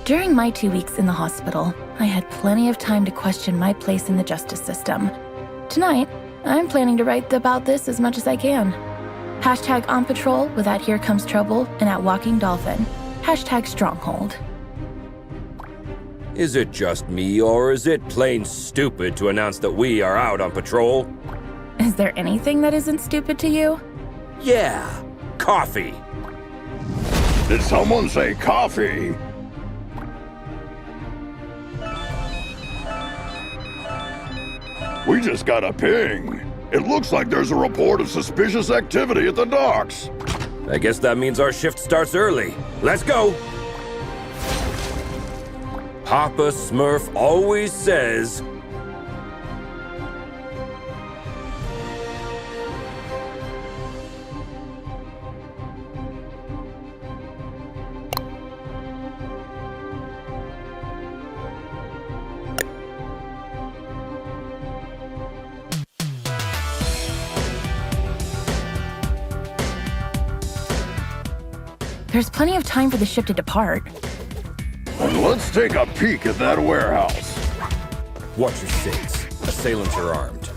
During my 2 weeks in the hospital, I had plenty of time to question my place in the justice system. Tonight, I'm planning to write about this as much as I can. Hashtag on patrol with at Here Comes Trouble and at Walking Dolphin. Hashtag Stronghold. Is it just me, or is it plain stupid to announce that we are out on patrol? Is there anything that isn't stupid to you? Yeah, coffee. Did someone say coffee? We just got a ping. It looks like there's a report of suspicious activity at the docks. I guess that means our shift starts early. Let's go! Papa Smurf always says... There's plenty of time for the ship to depart. And let's take a peek at that warehouse. Watch your six. Assailants are armed.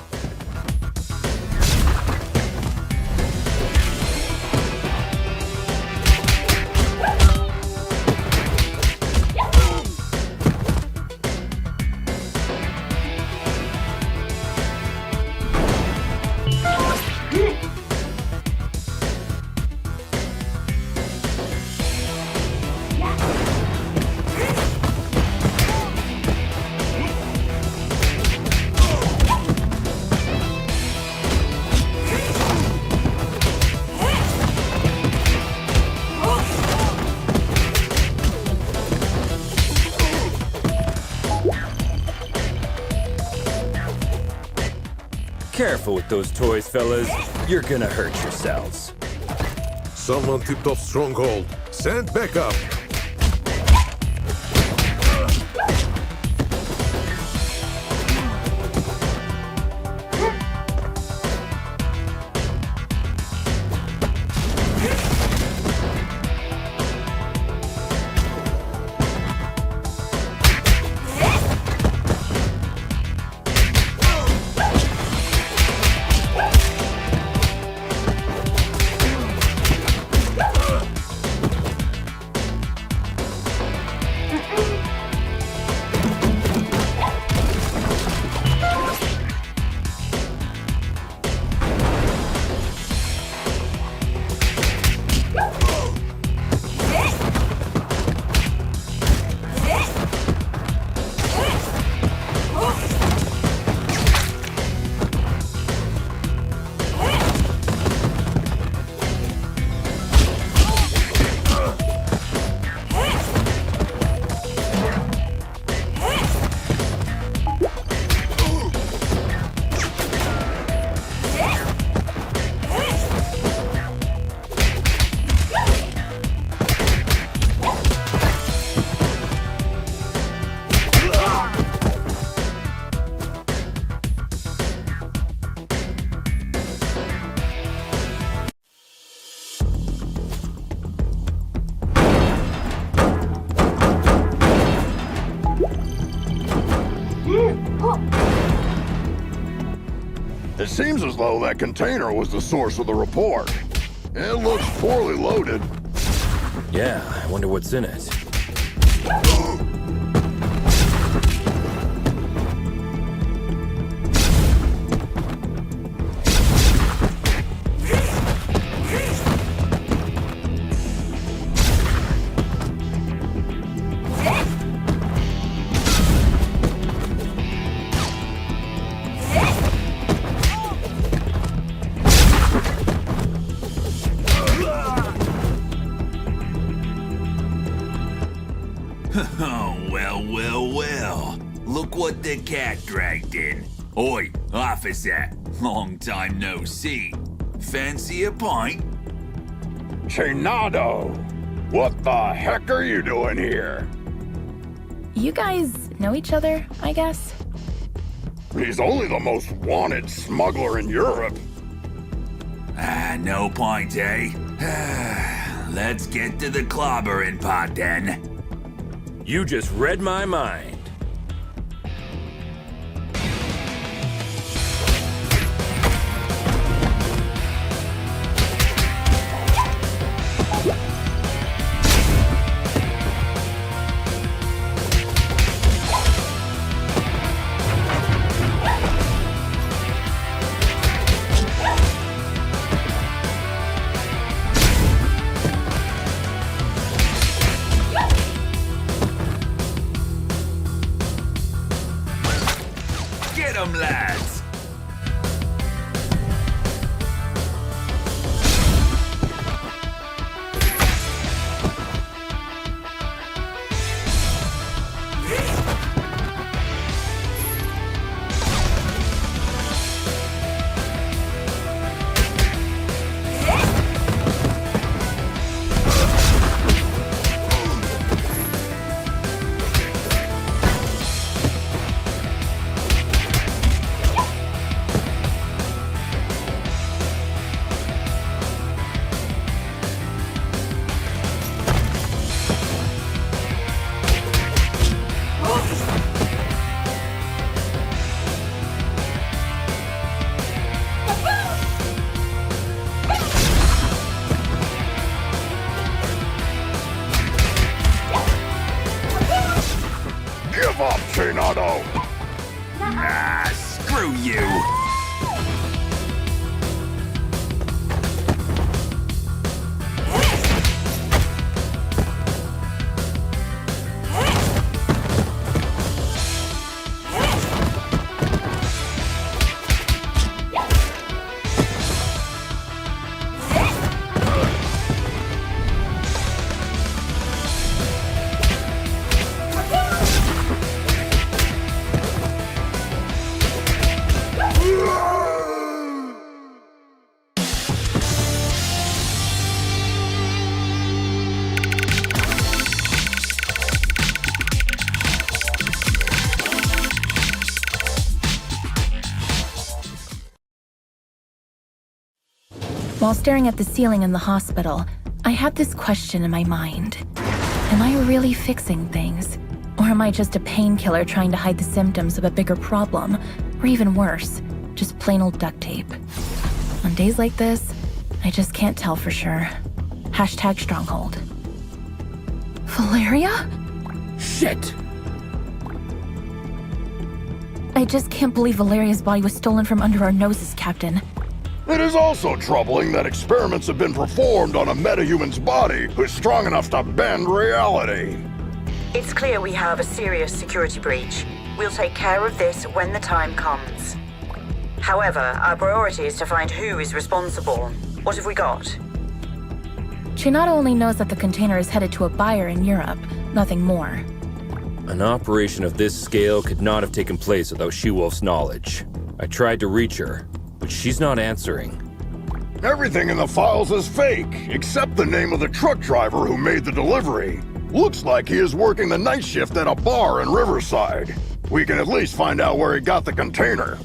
Careful with those toys, fellas. You're gonna hurt yourselves. Someone tipped off Stronghold. Send backup. It seems as though that container was the source of the report. It looks poorly loaded. Yeah, I wonder what's in it. Oh, well. Look what the cat dragged in. Oi, officer. Long time no see. Fancy a pint? Chenado! What the heck are you doing here? You guys know each other, I guess? He's only the most wanted smuggler in Europe. No point, eh? Let's get to the clobbering pot then. You just read my mind. Get 'em, lads! Give up, Chinado! Ah, screw you! While staring at the ceiling in the hospital, I had this question in my mind. Am I really fixing things? Or am I just a painkiller trying to hide the symptoms of a bigger problem? Or even worse, just plain old duct tape? On days like this, I just can't tell for sure. Hashtag stronghold. Valeria? Shit! I just can't believe Valeria's body was stolen from under our noses, Captain. It is also troubling that experiments have been performed on a metahuman's body who's strong enough to bend reality. It's clear we have a serious security breach. We'll take care of this when the time comes. However, our priority is to find who is responsible. What have we got? Chinado only knows that the container is headed to a buyer in Europe, nothing more. An operation of this scale could not have taken place without She-Wolf's knowledge. I tried to reach her, but she's not answering. Everything in the files is fake, except the name of the truck driver who made the delivery. Looks like he is working the night shift at a bar in Riverside. We can at least find out where he got the container.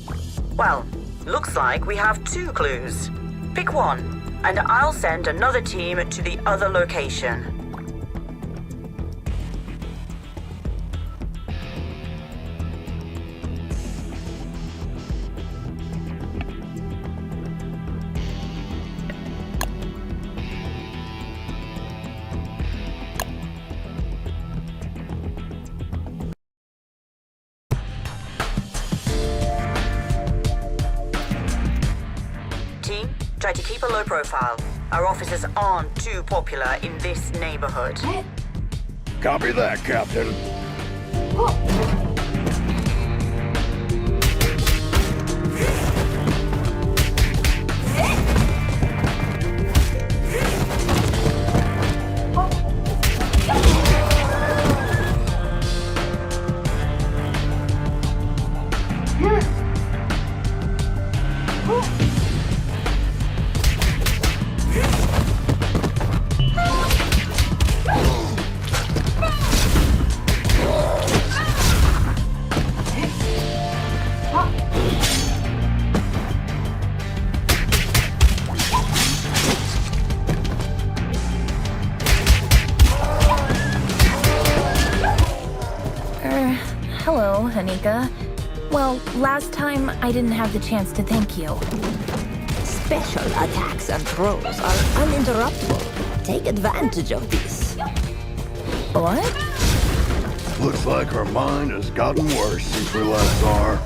Well, looks like we have 2 clues. Pick one, and I'll send another team to the other location. Try to keep a low profile. Our officers aren't too popular in this neighborhood. Copy that, Captain. Hello, Anika. Well, last time I didn't have the chance to thank you. Special attacks and throws are uninterruptible. Take advantage of this. What? Looks like her mind has gotten worse since we last saw her.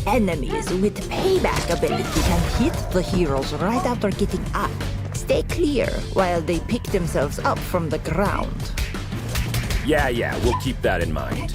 Enemies with payback ability can hit the heroes right after getting up. Stay clear while they pick themselves up from the ground. Yeah, we'll keep that in mind.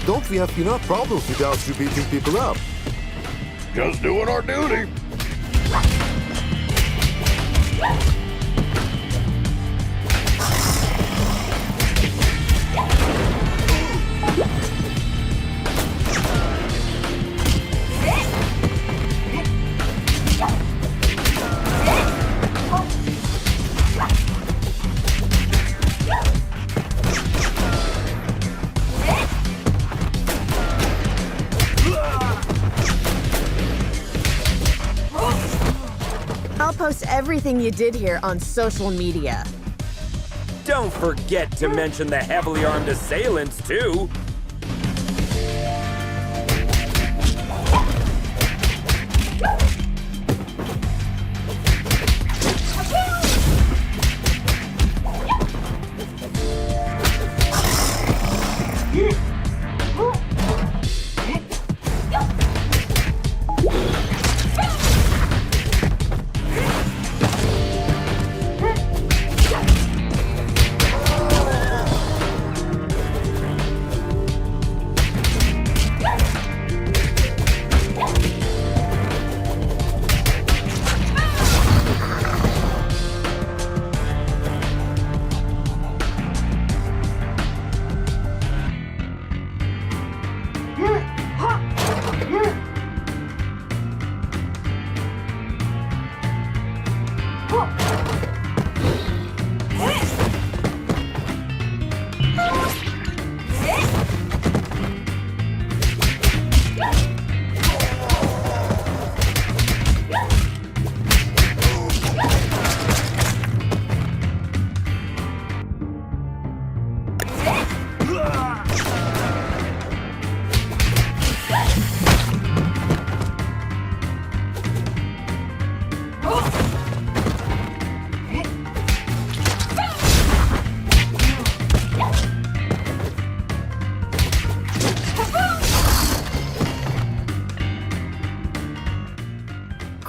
Don't we have enough problems without you beating people up? Just doing our duty. I'll post everything you did here on social media. Don't forget to mention the heavily armed assailants, too.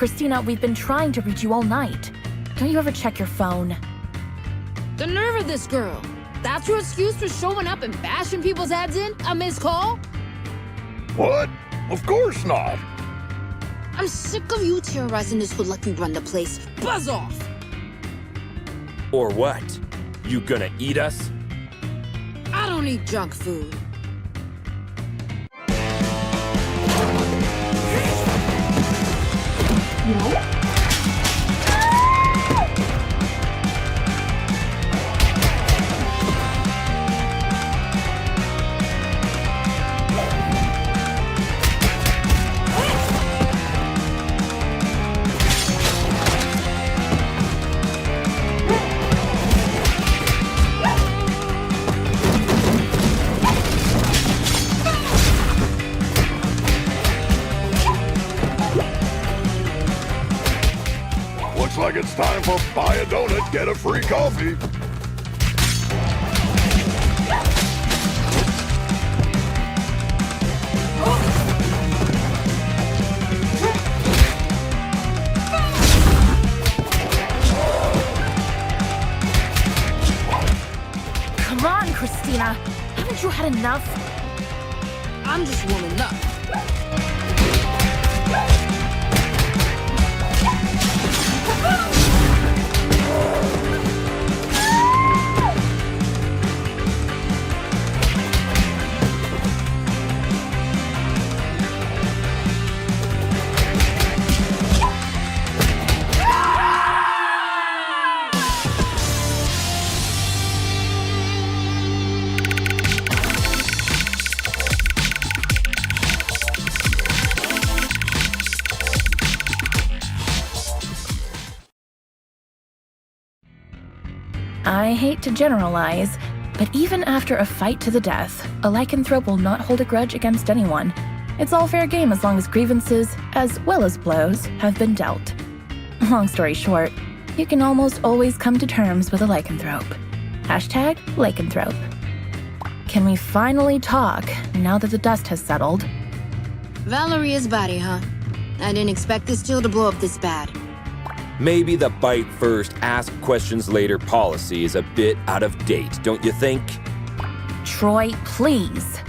Christina, we've been trying to reach you all night. Don't you ever check your phone? The nerve of this girl. That's your excuse for showing up and bashing people's heads in? A missed call? What? Of course not. I'm sick of you terrorizing this hood like you run the place. Buzz off! Or what? You gonna eat us? I don't eat junk food. Looks like it's time for buy a donut, get a free coffee. Christina. Haven't you had enough? I'm just warming up. I hate to generalize, but even after a fight to the death, a lycanthrope will not hold a grudge against anyone. It's all fair game as long as grievances, as well as blows, have been dealt. Long story short, you can almost always come to terms with a lycanthrope. Hashtag lycanthrope. Can we finally talk now that the dust has settled? Valeria's body, huh? I didn't expect this deal to blow up this bad. Maybe the bite first, ask questions later policy is a bit out of date, don't you think? Troy, please.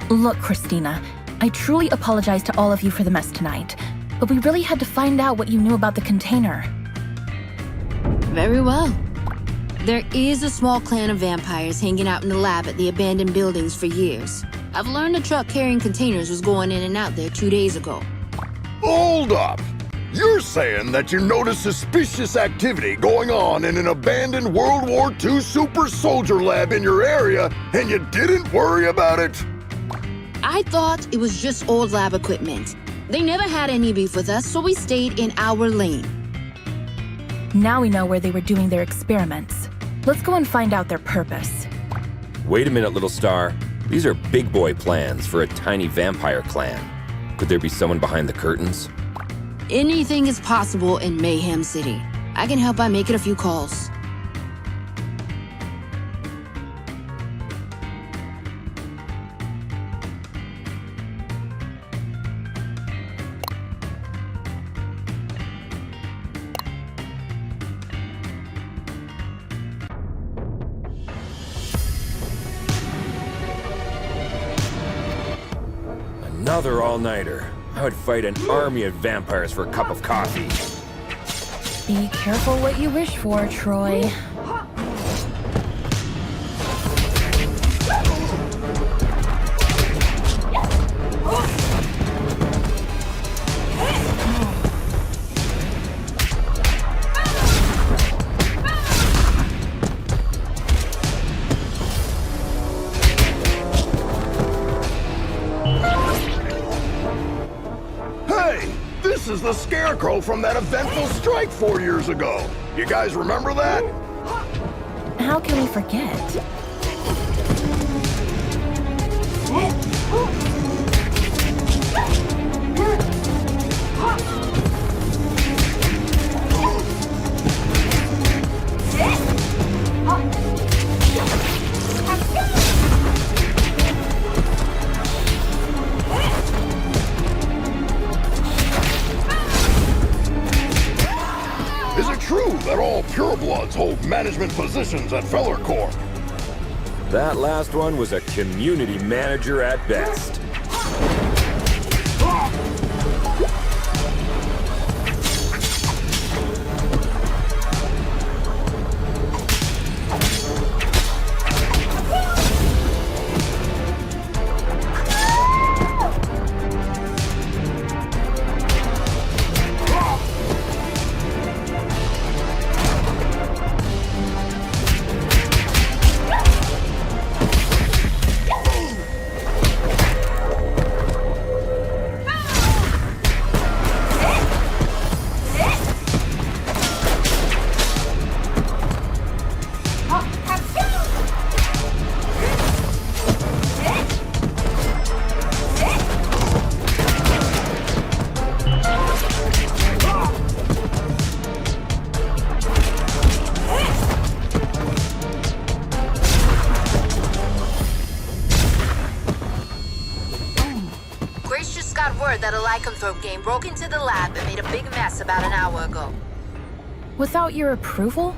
Look, Christina, I truly apologize to all of you for the mess tonight, but we really had to find out what you knew about the container. Very well. There is a small clan of vampires hanging out in the lab at the abandoned buildings for years. I've learned a truck carrying containers was going in and out there 2 days ago. Hold up! You're saying that you noticed suspicious activity going on in an abandoned World War II super soldier lab in your area, and you didn't worry about it? I thought it was just old lab equipment. They never had any beef with us, so we stayed in our lane. Now we know where they were doing their experiments. Let's go and find out their purpose. Wait a minute, little star. These are big boy plans for a tiny vampire clan. Could there be someone behind the curtains? Anything is possible in Mayhem City. I can help by making a few calls. Another all-nighter. I would fight an army of vampires for a cup of coffee. Be careful what you wish for, Troy. This is the Scarecrow from that eventful strike 4 years ago. You guys remember that? How can we forget? Is it true that all purebloods hold management positions at Feller Corp? That last one was a community manager at best. That a lycanthrope game broke into the lab and made a big mess about an hour ago. Without your approval?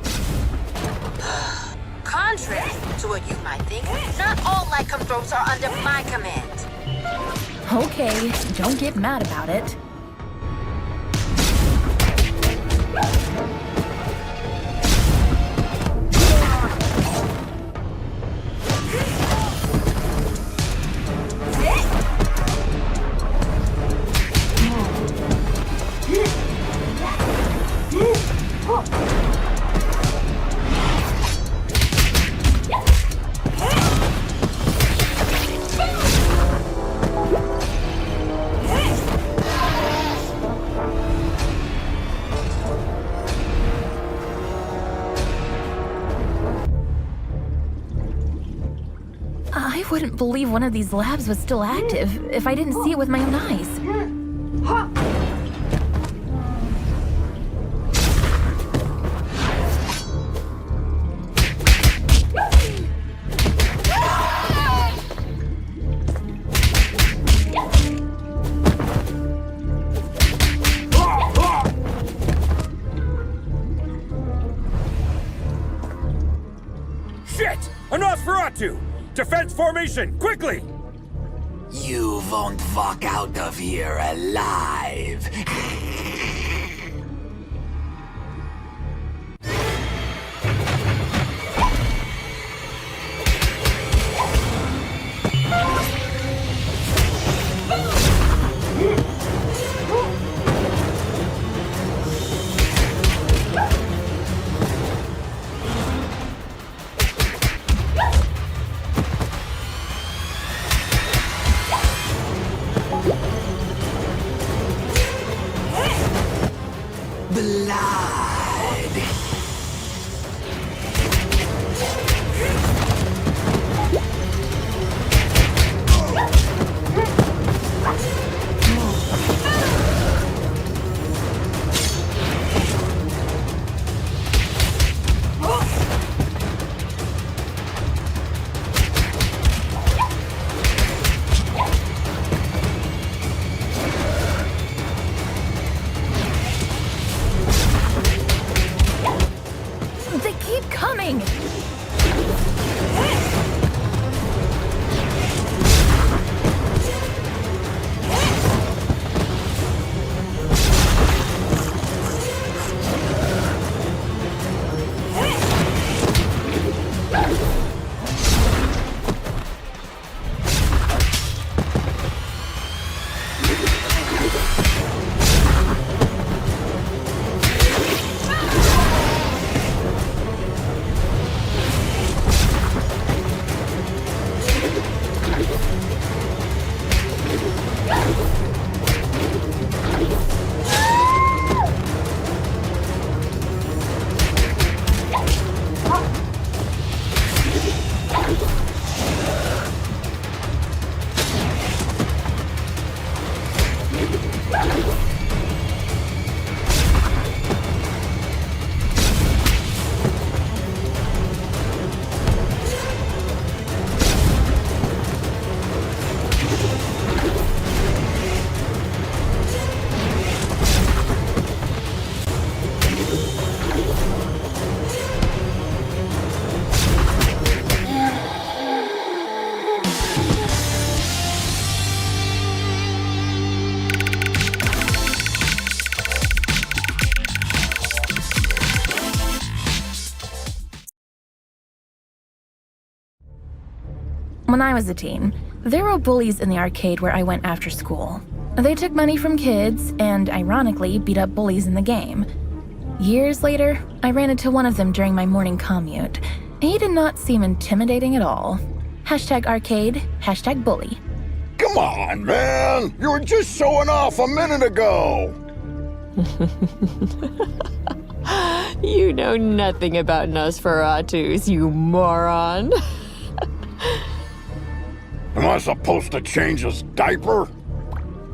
Kind contrary to what you might think, not all lycanthropes are under my command. Okay, don't get mad about it. I wouldn't believe one of these labs was still active if I didn't see it with my own eyes. Shit! A Nosferatu! Defense formation, quickly! You won't walk out of here alive. They keep coming! When I was a teen, there were bullies in the arcade where I went after school. They took money from kids and, ironically, beat up bullies in the game. Years later, I ran into one of them during my morning commute. He did not seem intimidating at all. #arcade, #bully. Come on, man! You were just showing off a minute ago! You know nothing about Nosferatus, you moron. Am I supposed to change his diaper?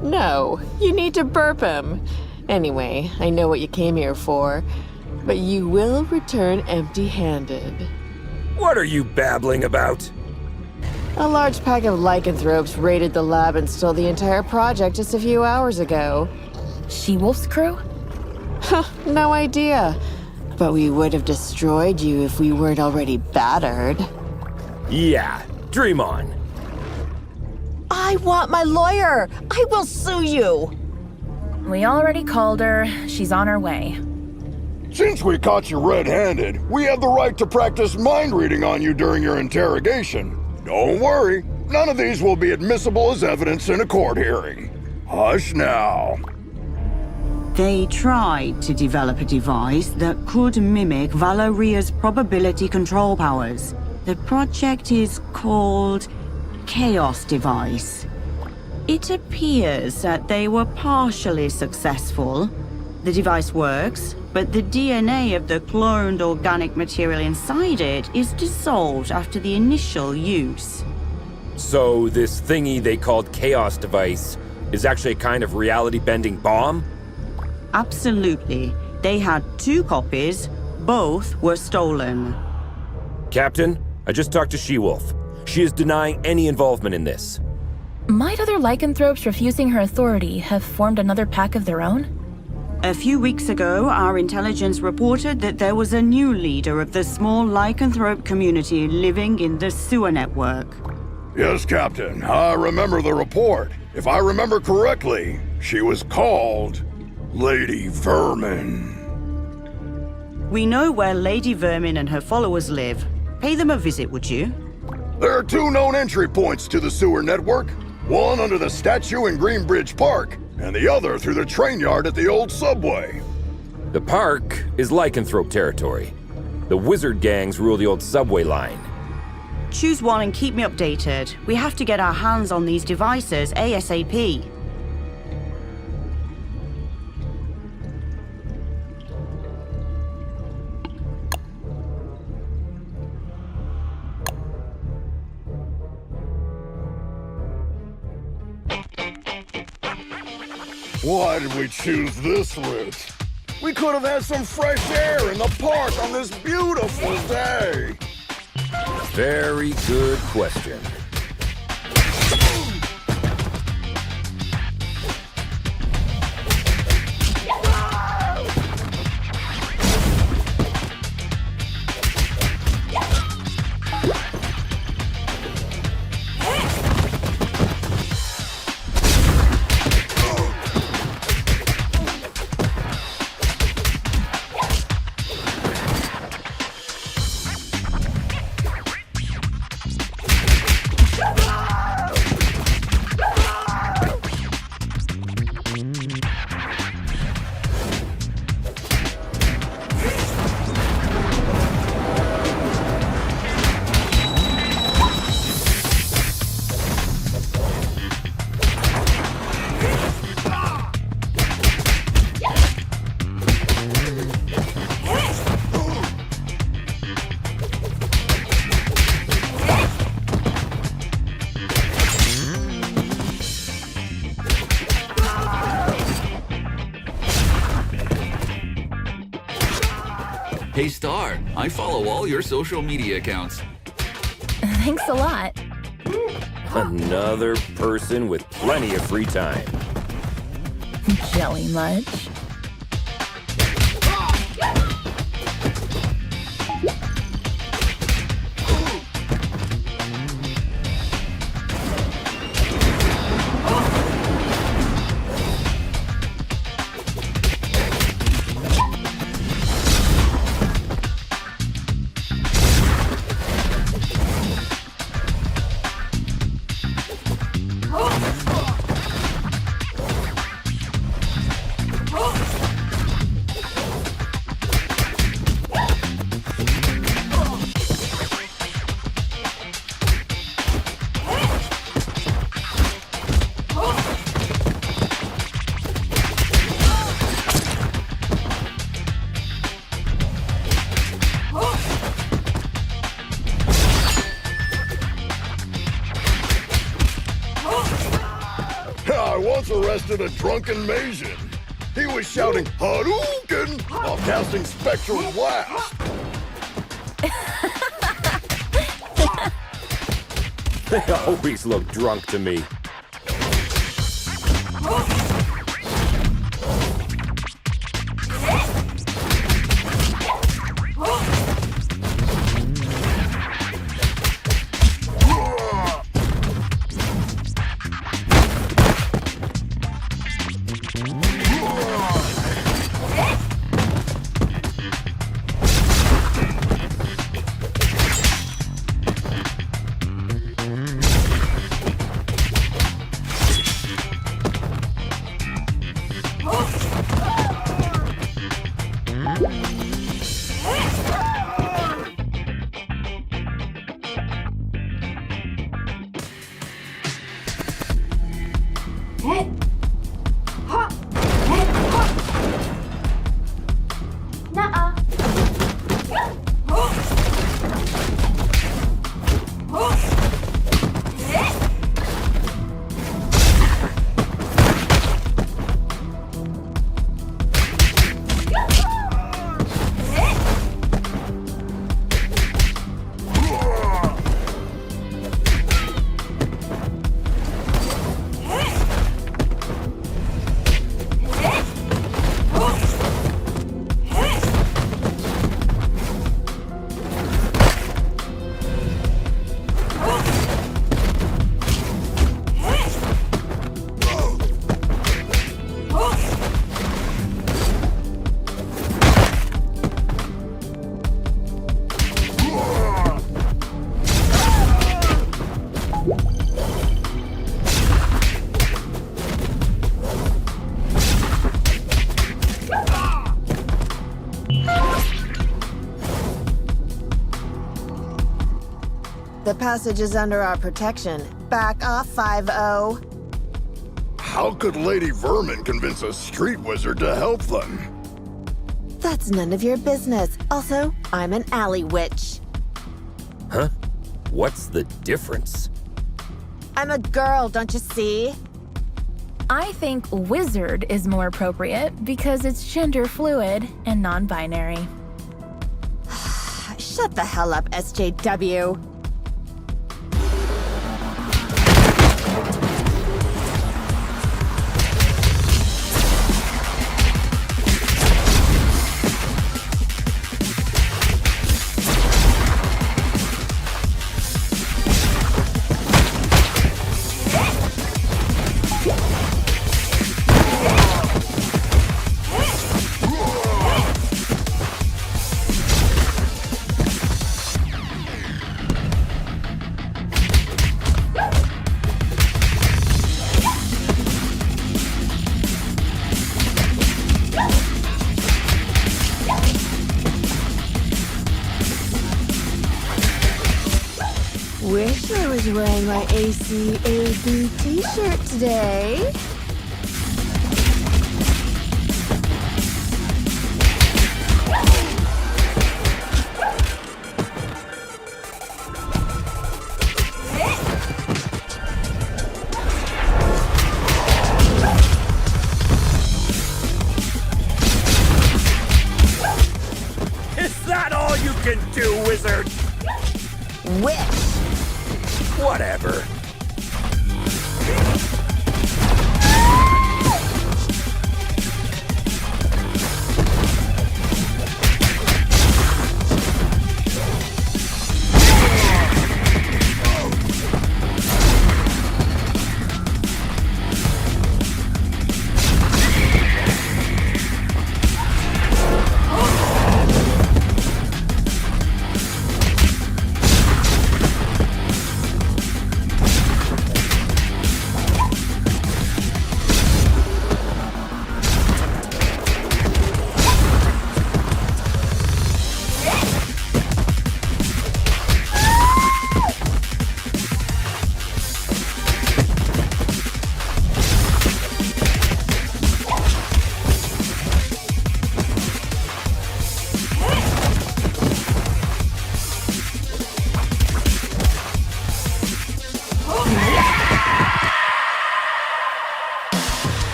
No, you need to burp him. Anyway, I know what you came here for, but you will return empty-handed. What are you babbling about? A large pack of lycanthropes raided the lab and stole the entire project just a few hours ago. She-Wolf's crew? No idea. But we would have destroyed you if we weren't already battered. Yeah, dream on. I want my lawyer! I will sue you! We already called her. She's on her way. Since we caught you red-handed, we have the right to practice mind reading on you during your interrogation. Don't worry, none of these will be admissible as evidence in a court hearing. Hush now. They tried to develop a device that could mimic Valeria's probability control powers. The project is called Chaos Device. It appears that they were partially successful. The device works, but the DNA of the cloned organic material inside it is dissolved after the initial use. So this thingy they called Chaos Device is actually a kind of reality-bending bomb? Absolutely. They had 2 copies. Both were stolen. Captain, I just talked to She-Wolf. She is denying any involvement in this. Might other lycanthropes refusing her authority have formed another pack of their own? A few weeks ago, our intelligence reported that there was a new leader of the small lycanthrope community living in the sewer network. Yes, Captain, I remember the report. If I remember correctly, she was called Lady Vermin. We know where Lady Vermin and her followers live. Pay them a visit, would you? There are 2 known entry points to the sewer network. One under the statue in Greenbridge Park, and the other through the train yard at the old subway. The park is lycanthrope territory. The wizard gangs rule the old subway line. Choose one and keep me updated. We have to get our hands on these devices ASAP. Why did we choose this route? We could have had some fresh air in the park on this beautiful day. Very good question. Hey Star, I follow all your social media accounts. Thanks a lot. Another person with plenty of free time. Jelly much? I once arrested a drunken Maysian. He was shouting Hadouken while casting spectral blast. They always look drunk to me. The passage is under our protection. Back off, 5-0. How could Lady Vermin convince a street wizard to help them? That's none of your business. Also, I'm an alley witch. Huh? What's the difference? I'm a girl, don't you see? I think wizard is more appropriate because it's gender fluid and non-binary. Shut the hell up, SJW. Wish I was wearing my ACAB t-shirt today. Is that all you can do, wizard? Wish. Whatever.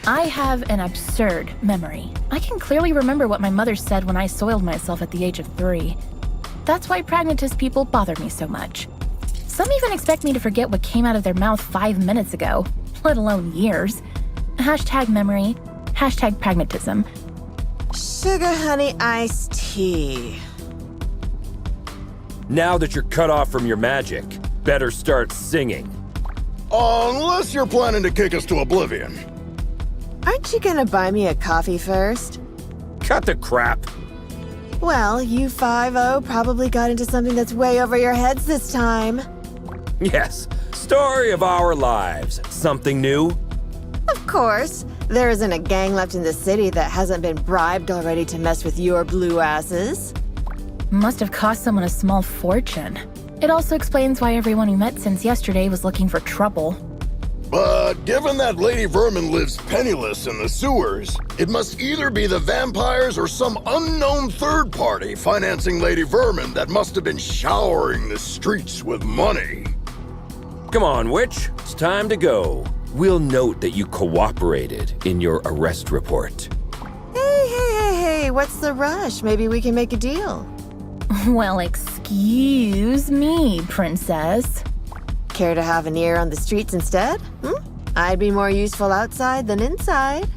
I have an absurd memory. I can clearly remember what my mother said when I soiled myself at the age of 3. That's why pragmatist people bother me so much. Some even expect me to forget what came out of their mouth 5 minutes ago, let alone years. Hashtag memory, hashtag pragmatism. Sugar honey iced tea. Now that you're cut off from your magic, better start singing. Unless you're planning to kick us to oblivion. Aren't you gonna buy me a coffee first? Cut the crap. Well, you 5-0 probably got into something that's way over your heads this time. Yes, story of our lives. Something new? Of course. There isn't a gang left in the city that hasn't been bribed already to mess with your blue asses. Must have cost someone a small fortune. It also explains why everyone who met since yesterday was looking for trouble. But given that Lady Vermin lives penniless in the sewers, it must either be the vampires or some unknown third party financing Lady Vermin that must have been showering the streets with money. Come on, witch. It's time to go. We'll note that you cooperated in your arrest report. Hey, what's the rush? Maybe we can make a deal. Well, excuse me, princess. Care to have an ear on the streets instead? I'd be more useful outside than inside.